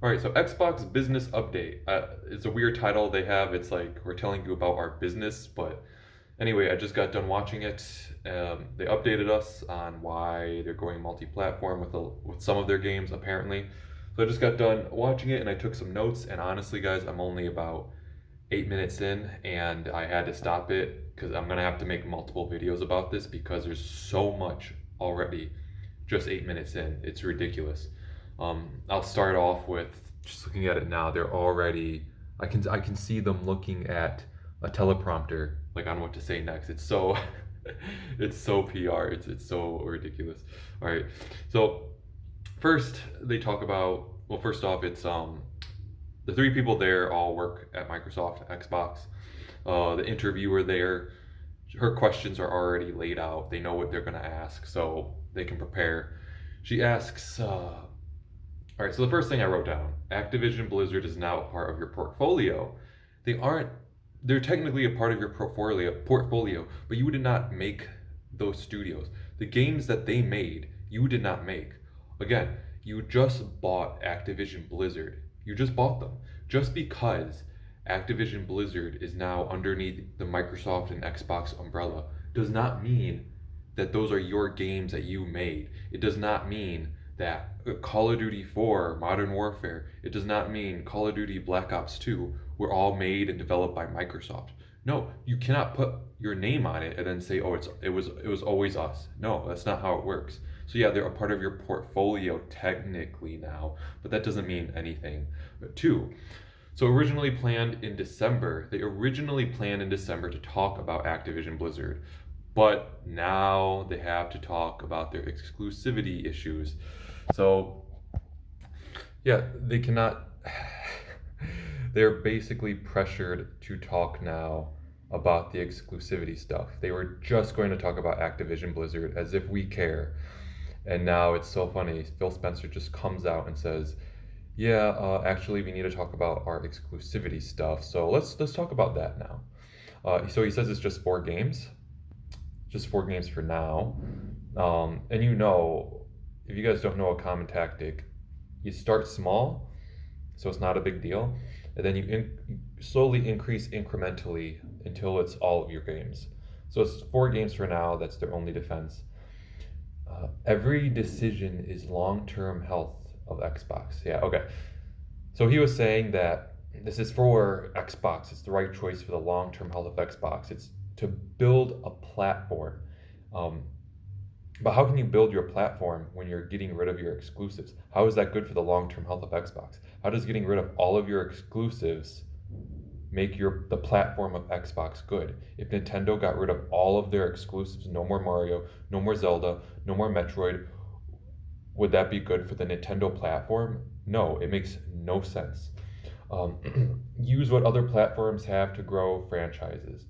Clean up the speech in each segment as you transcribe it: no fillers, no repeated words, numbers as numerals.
All right, so Xbox Business Update. It's a weird title they have. It's like we're telling you about our business, but anyway, I just got done watching it. They updated us on why they're going multi-platform with some of their games, apparently. So I just got done watching it, and I took some notes. And honestly, guys, I'm only about 8 minutes in, and I had to stop it because I'm gonna have to make multiple videos about this because there's so much already. Just 8 minutes in, it's ridiculous. I'll start off with just looking at it now. They're already. I can see them looking at a teleprompter like on what to say next. It's so it's so PR. It's so ridiculous. All right. So first they talk about, well, first off, it's the three people there all work at Microsoft Xbox. The interviewer there, her questions are already laid out. They know what they're going to ask, so they can prepare. She asks, all right, so the first thing I wrote down, Activision Blizzard is now a part of your portfolio. They aren't, they're technically a part of your portfolio, but you did not make those studios. The games that they made, you did not make. Again, you just bought Activision Blizzard. You just bought them. Just because Activision Blizzard is now underneath the Microsoft and Xbox umbrella does not mean that those are your games that you made. It does not mean that Call of Duty 4, Modern Warfare, it does not mean Call of Duty Black Ops 2 were all made and developed by Microsoft. No, you cannot put your name on it and then say, "Oh, it was always us." No, that's not how it works. So yeah, they're a part of your portfolio technically now, but that doesn't mean anything. But two, so they originally planned in December to talk about Activision Blizzard, but now they have to talk about their exclusivity issues. So yeah, they cannot. They're basically pressured to talk now about the exclusivity stuff. They were just going to talk about Activision Blizzard as if we care. And now it's so funny. Phil Spencer just comes out and says, "Yeah, actually, we need to talk about our exclusivity stuff. So let's talk about that now." So he says it's just 4 games for now. And if you guys don't know a common tactic, you start small, so it's not a big deal, and then you slowly increase incrementally until it's all of your games. So it's 4 games for now. That's their only defense. Every decision is long-term health of Xbox. Yeah, okay. So he was saying that this is for Xbox. It's the right choice for the long-term health of Xbox. It's to build a platform. Um, but how can you build your platform when you're getting rid of your exclusives? How is that good for the long-term health of Xbox? How does getting rid of all of your exclusives make the platform of Xbox good? If Nintendo got rid of all of their exclusives, no more Mario, no more Zelda, no more Metroid, would that be good for the Nintendo platform? No, it makes no sense. Use what other platforms have to grow franchises.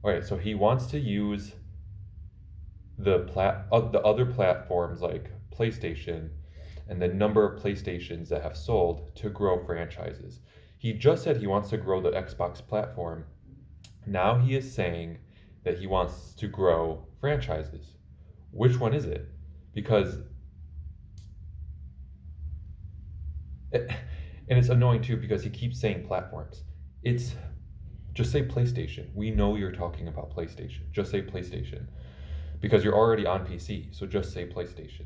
Okay, so he wants to use the other platforms like PlayStation and the number of PlayStations that have sold to grow franchises. He just said he wants to grow the Xbox platform. Now he is saying that he wants to grow franchises. Which one is it? Because and it's annoying too because he keeps saying platforms. It's just say PlayStation. We know you're talking about PlayStation. Just say PlayStation because you're already on PC. So just say PlayStation.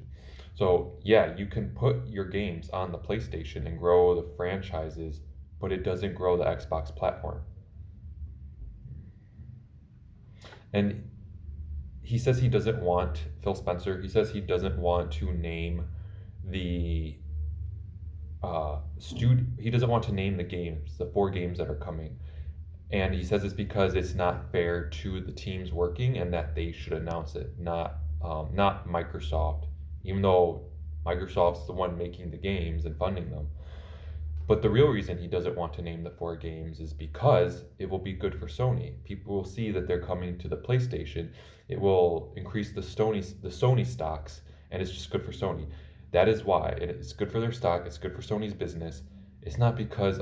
So yeah, you can put your games on the PlayStation and grow the franchises, but it doesn't grow the Xbox platform. And Phil Spencer, he says he doesn't want to name the he doesn't want to name the games, the 4 games that are coming. And he says it's because it's not fair to the teams working and that they should announce it, not Microsoft, even though Microsoft's the one making the games and funding them. But the real reason he doesn't want to name the 4 games is because it will be good for Sony. People will see that they're coming to the PlayStation. It will increase the Sony stocks, and it's just good for Sony. That is why it's good for their stock. It's good for Sony's business. It's not because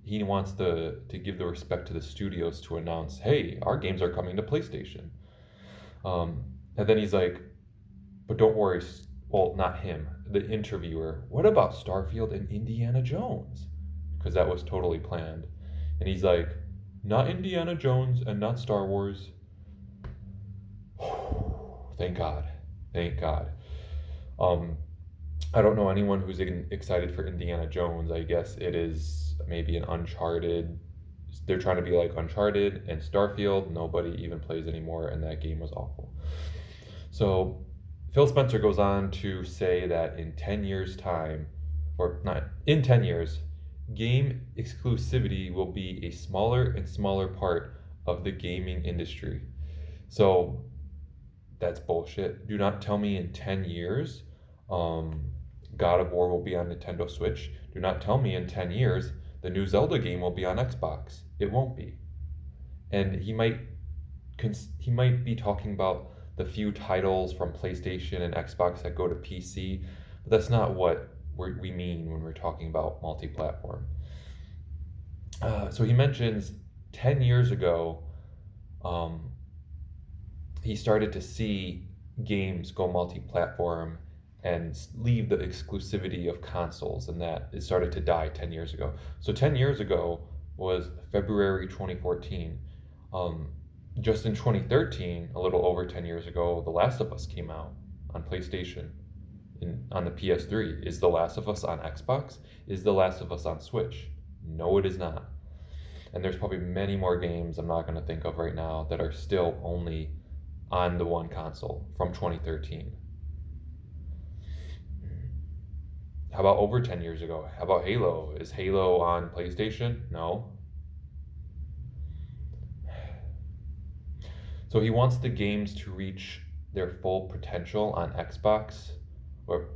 he wants to give the respect to the studios to announce, hey, our games are coming to PlayStation. And then he's like, but don't worry, well, not him, the interviewer, what about Starfield and Indiana Jones? Because that was totally planned. And he's like, not Indiana Jones and not Star Wars. Thank God. Thank God. Um, I don't know anyone who's excited for Indiana Jones. I guess it is maybe an Uncharted. They're trying to be like Uncharted and Starfield. Nobody even plays anymore, and that game was awful. So Phil Spencer goes on to say that in 10 years' time, or not, in 10 years, game exclusivity will be a smaller and smaller part of the gaming industry. So that's bullshit. Do not tell me in 10 years um, God of War will be on Nintendo Switch. Do not tell me in 10 years the new Zelda game will be on Xbox. It won't be. And he might be talking about the few titles from PlayStation and Xbox that go to PC, but that's not what we mean when we're talking about multi-platform. So he mentions 10 years ago, um, he started to see games go multi-platform and leave the exclusivity of consoles, and that it started to die 10 years ago. So 10 years ago was February 2014. Um, just in 2013, a little over 10 years ago, The Last of Us came out on PlayStation, on the PS3. Is The Last of Us on Xbox? Is The Last of Us on Switch? No, it is not. And there's probably many more games I'm not going to think of right now that are still only on the one console from 2013. How about over 10 years ago? How about Halo? Is Halo on PlayStation? No. So he wants the games to reach their full potential on Xbox, or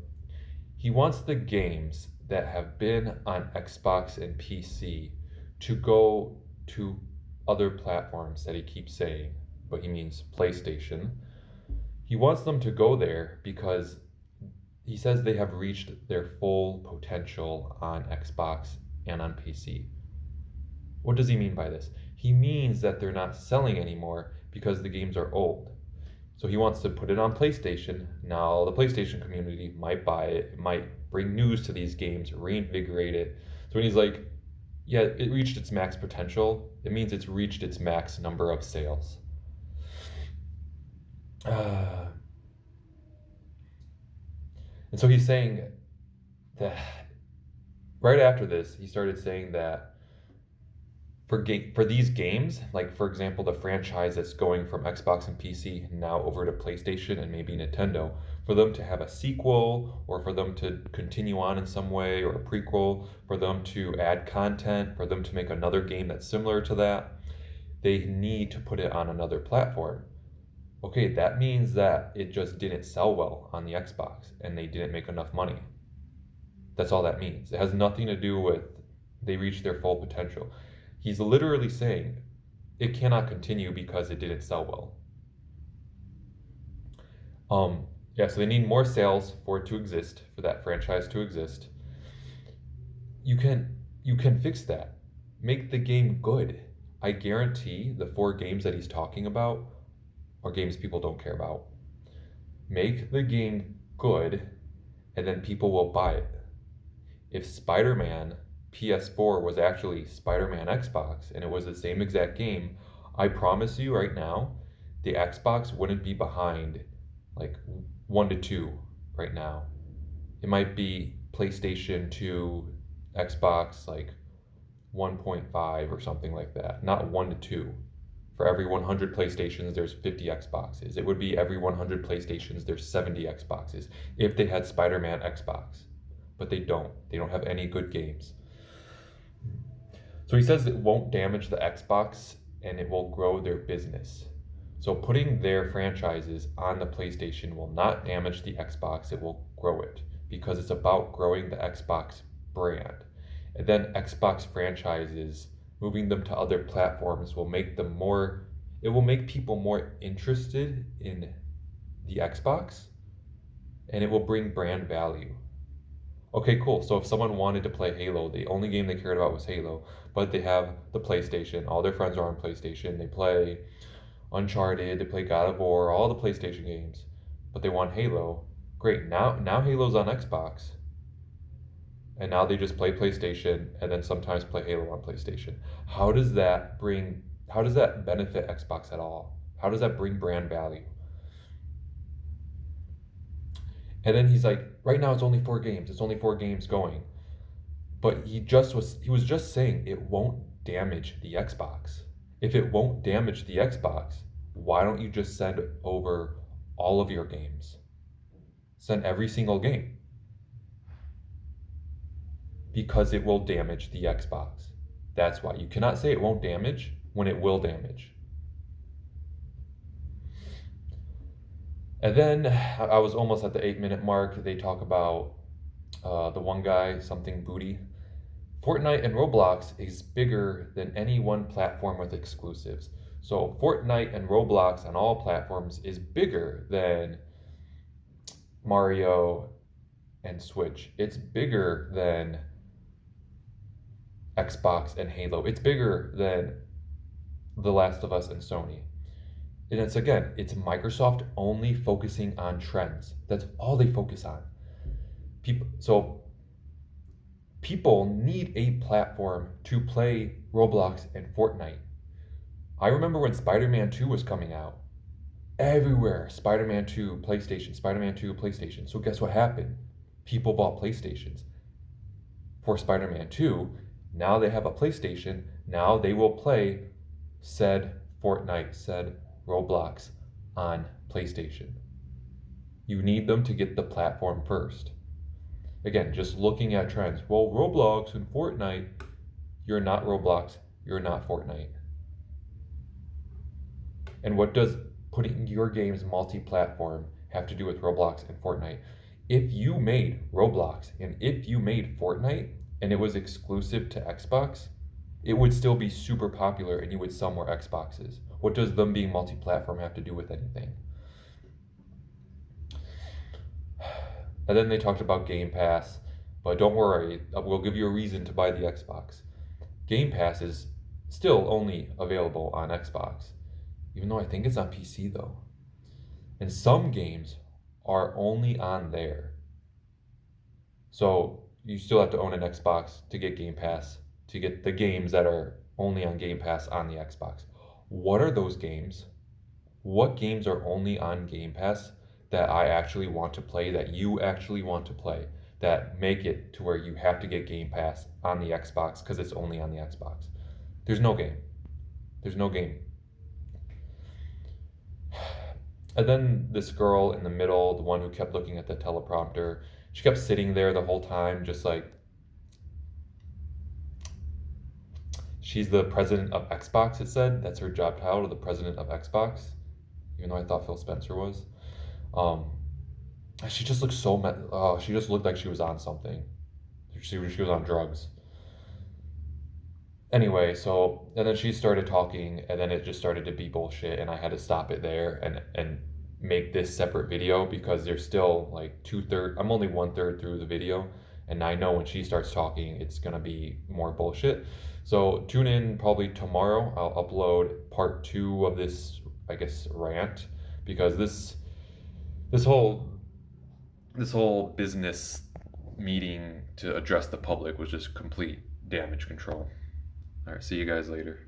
he wants the games that have been on Xbox and PC to go to other platforms that he keeps saying, but he means PlayStation. He wants them to go there because he says they have reached their full potential on Xbox and on PC. What does he mean by this? He means that they're not selling anymore because the games are old. So he wants to put it on PlayStation. Now the PlayStation community might buy it, it might bring news to these games, reinvigorate it. So when he's like, yeah, it reached its max potential, it means it's reached its max number of sales. Uh, and so he's saying that right after this, he started saying that for these games, like for example, the franchise that's going from Xbox and PC now over to PlayStation and maybe Nintendo, for them to have a sequel or for them to continue on in some way or a prequel, for them to add content, for them to make another game that's similar to that, they need to put it on another platform. Okay, that means that it just didn't sell well on the Xbox and they didn't make enough money. That's all that means. It has nothing to do with they reached their full potential. He's literally saying it cannot continue because it didn't sell well. Yeah, so they need more sales for it to exist, for that franchise to exist. You can fix that. Make the game good. I guarantee the 4 games that he's talking about are games people don't care about. Make the game good, and then people will buy it. If Spider-Man PS4 was actually Spider-Man Xbox and it was the same exact game, I promise you right now, the Xbox wouldn't be behind like 1 to 2 right now. It might be PlayStation 2, Xbox like 1.5 or something like that, not 1 to 2. For every 100 PlayStations, there's 50 Xboxes. It would be every 100 PlayStations, there's 70 Xboxes if they had Spider-Man Xbox. But they don't. They don't have any good games. So he says it won't damage the Xbox and it will grow their business. So putting their franchises on the PlayStation will not damage the Xbox, it will grow it because it's about growing the Xbox brand. And then Xbox franchises, moving them to other platforms will make them more, it will make people more interested in the Xbox and it will bring brand value. Okay, cool. So if someone wanted to play Halo, the only game they cared about was Halo, but they have the PlayStation, all their friends are on PlayStation, they play Uncharted, they play God of War, all the PlayStation games, but they want Halo. Great. Now Halo's on Xbox, and now they just play PlayStation and then sometimes play Halo on PlayStation. How does that bring? How does that benefit Xbox at all? How does that bring brand value? And then he's like, right now it's only 4 games. It's only 4 games going. But he was just saying it won't damage the Xbox. If it won't damage the Xbox, why don't you just send over all of your games? Send every single game. Because it will damage the Xbox. That's why. You cannot say it won't damage when it will damage. And then I was almost at the 8-minute mark. They talk about the one guy, something booty. Fortnite and Roblox is bigger than any one platform with exclusives. So Fortnite and Roblox on all platforms is bigger than Mario and Switch. It's bigger than Xbox and Halo. It's bigger than The Last of Us and Sony. And it's Microsoft only focusing on trends. That's all they focus on. People need a platform to play Roblox and Fortnite. I remember when Spider-Man 2 was coming out. Everywhere, Spider-Man 2, PlayStation, Spider-Man 2, PlayStation. So guess what happened? People bought PlayStations for Spider-Man 2. Now they have a PlayStation. Now they will play said Fortnite, said Roblox on PlayStation. You need them to get the platform first. Again, just looking at trends. Well, Roblox and Fortnite, you're not Roblox, you're not Fortnite. And what does putting your games multi-platform have to do with Roblox and Fortnite? If you made Roblox and if you made Fortnite and it was exclusive to Xbox, it would still be super popular and you would sell more Xboxes. What does them being multi-platform have to do with anything? And then they talked about Game Pass, but don't worry, we'll give you a reason to buy the Xbox. Game Pass is still only available on Xbox, even though I think it's on PC though. And some games are only on there. So you still have to own an Xbox to get Game Pass, to get the games that are only on Game Pass on the Xbox. What are those games? What games are only on Game Pass that I actually want to play, that you actually want to play, that make it to where you have to get Game Pass on the Xbox because it's only on the Xbox? There's no game. There's no game. And then this girl in the middle, the one who kept looking at the teleprompter, she kept sitting there the whole time, just like, she's the president of Xbox, it said. That's her job title, the president of Xbox, even though I thought Phil Spencer was. She just looked she just looked like she was on something. She was on drugs. Anyway, and then she started talking, and then it just started to be bullshit, and I had to stop it there and make this separate video because there's still like 2/3. I'm only 1/3 through the video, and I know when she starts talking, it's gonna be more bullshit. So tune in probably tomorrow. I'll upload part 2 of this, I guess, rant, because this whole business meeting to address the public was just complete damage control. All right, see you guys later.